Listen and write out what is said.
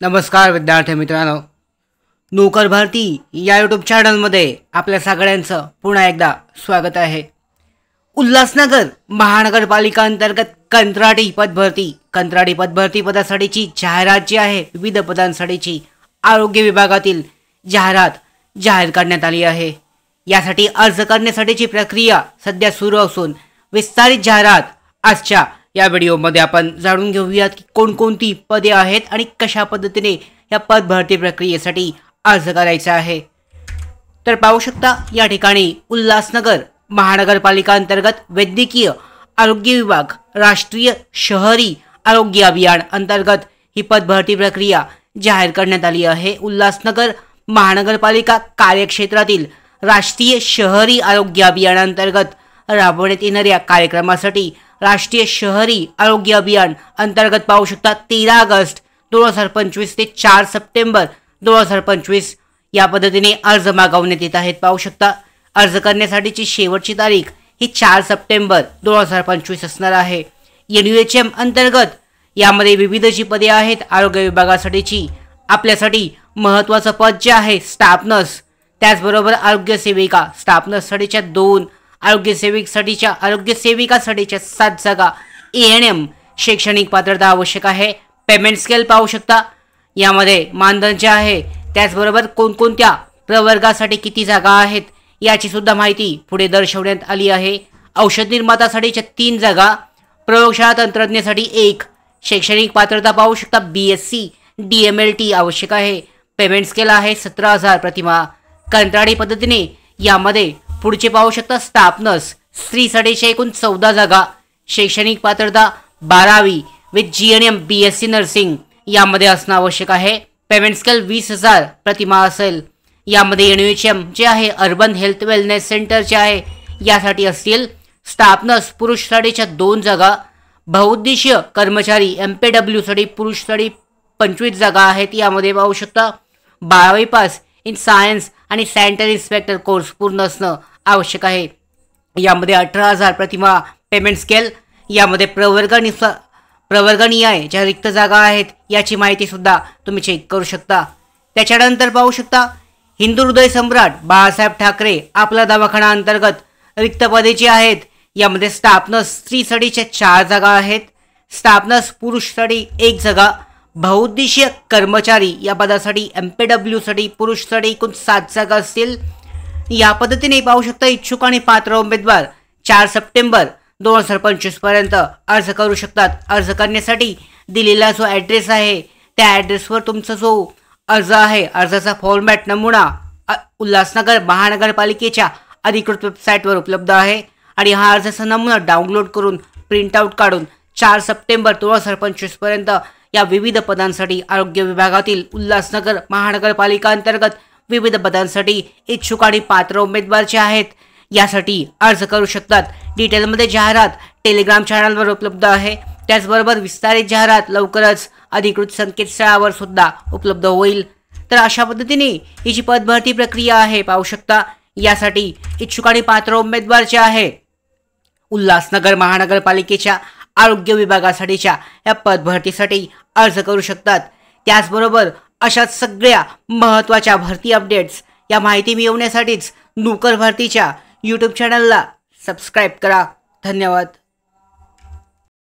नमस्कार विद्यार्थी मित्रांनो, नोकर भरती या यूट्यूब चॅनलमध्ये आपल्या सगळ्यांचं पुन्हा एकदा स्वागत आहे। उल्हासनगर महानगरपालिका अंतर्गत कंत्राटी पदभरती पदासाठीची जाहिरात जी आहे, विविध पदांसाठीची आरोग्य विभागातील जाहिरात जाहीर करण्यात आली आहे। यासाठी अर्ज करण्यासाठीची प्रक्रिया सध्या सुरू असून विस्तारित जाहिरात आजच्या या व्हिडिओमध्ये आपण जाणून घेऊयात की कोणकोणती पदे आहेत आणि कशा पद्धतीने या पद भरती प्रक्रियेसाठी अर्ज करायचा आहे। तर पाहू शकता या ठिकाणी उल्हासनगर महानगरपालिका अंतर्गत वैद्यकीय आरोग्य विभाग राष्ट्रीय शहरी आरोग्य अभियान अंतर्गत ही पद भरती प्रक्रिया जाहीर करण्यात आली आहे। उल्हासनगर महानगरपालिका कार्यक्षेत्रातील राष्ट्रीय शहरी आरोग्य अभियानांतर्गत राबवण्यात येणाऱ्या कार्यक्रमासाठी राष्ट्रीय शहरी आरोग्य अभियान अंतर्गत पाहू शकता 13 ऑगस्ट 2025 ते 4 सप्टेंबर 2025 या पद्धतीने अर्ज मागवण्यात येत आहेत। पाहू शकता अर्ज करण्यासाठीची शेवटची तारीख ही 4 सप्टेंबर 2025 असणार आहे। NUHM अंतर्गत यामध्ये विविध जी पदे आहेत आरोग्य विभागासाठीची आपल्यासाठी महत्त्वाचं पद जे आहे स्टाफ नर्स, त्याचबरोबर आरोग्य सेविका, स्टाफ नर्ससाठीच्या 2, आरोग्य सेविकासाठीच्या 7 जागा, ANM शैक्षणिक पात्रता आवश्यक आहे। पेमेंट स्केल पाहू शकता यामध्ये मानधन जे आहे, त्याचबरोबर कोणकोणत्या प्रवर्गासाठी किती जागा आहेत याची सुद्धा माहिती पुढे दर्शवण्यात आली आहे। औषध निर्मातासाठीच्या 3 जागा, प्रयोगशाळा तंत्रज्ञासाठी 1, शैक्षणिक पात्रता पाहू शकता BSc DMLT आवश्यक आहे। पेमेंट स्केल आहे 17,000 प्रतिमाह। कंत्राटी पद्धतीने यामध्ये पुढचे पाहू शकता स्टाफ नर्स स्त्रीसाठीच्या एकूण 14 जागा, शैक्षणिक पात्रता 12वी विथ GNM BSc नर्सिंग यामध्ये असणं आवश्यक आहे। पेमेंट स्केल 20,000 प्रतिमाह असेल। यामध्ये NUHM जे आहे अर्बन हेल्थ वेलनेस सेंटर जे आहे यासाठी असतील। स्टाफ नर्स पुरुषसाठीच्या 2 जागा, बहुउद्देशीय कर्मचारी MPW साठी पुरुषसाठी 25 जागा आहेत। यामध्ये पाहू शकता 12वी पास इन सायन्स आणि सॅनिटरी इन्स्पेक्टर कोर्स पूर्ण असणं आवश्यक आहे। यामध्ये 18,000 प्रतिमाह पेमेंट स्केल। यामध्ये प्रवर्गणीय ज्या रिक्त जागा आहेत याची माहिती सुद्धा तुम्ही चेक करू शकता। त्याच्यानंतर पाहू शकता हिंदू हृदय सम्राट बाळासाहेब ठाकरे आपला दवाखाना अंतर्गत रिक्त पदे जी आहेत यामध्ये स्टाफ नर्स स्त्रीसाठीच्या 4 जागा आहेत, स्टाफ नर्स पुरुषसाठी 1 जागा, बहुउद्देशीय कर्मचारी या पदासाठी MPW साठी पुरुषसाठी एकूण 7 जागा असतील। या पद्धतीने पाहू शकता इच्छुक आणि पात्र उमेदवार 4 सप्टेंबर 2025 पर्यंत अर्ज करू शकतात। अर्ज करण्यासाठी दिलेला जो ॲड्रेस आहे त्या ॲड्रेसवर तुमचा जो अर्ज आहे अर्जाचा फॉर्मॅट नमुना उल्हासनगर महानगरपालिकेच्या अधिकृत वेबसाईटवर उपलब्ध आहे आणि हा अर्जाचा नमुना डाउनलोड करून प्रिंटआउट काढून 4 सप्टेंबर 2025 पर्यंत या विविध पदांसाठी आरोग्य विभागातील उल्हासनगर महानगरपालिका अंतर्गत विविध पदांसाठी इच्छुक आणि पात्र उमेदवार जे आहेत यासाठी अर्ज करू शकतात। डिटेलमध्ये जाहिरात टेलिग्राम चॅनलवर उपलब्ध आहे। त्याचबरोबर विस्तारित जाहिरात लवकरच अधिकृत संकेतस्थळावर सुद्धा उपलब्ध होईल। तर अशा पद्धतीने ही जी पदभरती प्रक्रिया आहे पाहू शकता यासाठी इच्छुक आणि पात्र उमेदवार जे आहे उल्हासनगर महानगरपालिकेच्या आरोग्य विभागासाठीच्या या पदभरतीसाठी अर्ज करू शकतात। त्याचबरोबर अशाच सगळ्या महत्त्वाच्या भरती अपडेट्स या माहिती मिळवण्यासाठीच नोकर भरतीच्या YouTube चॅनलला सबस्क्राईब करा। धन्यवाद।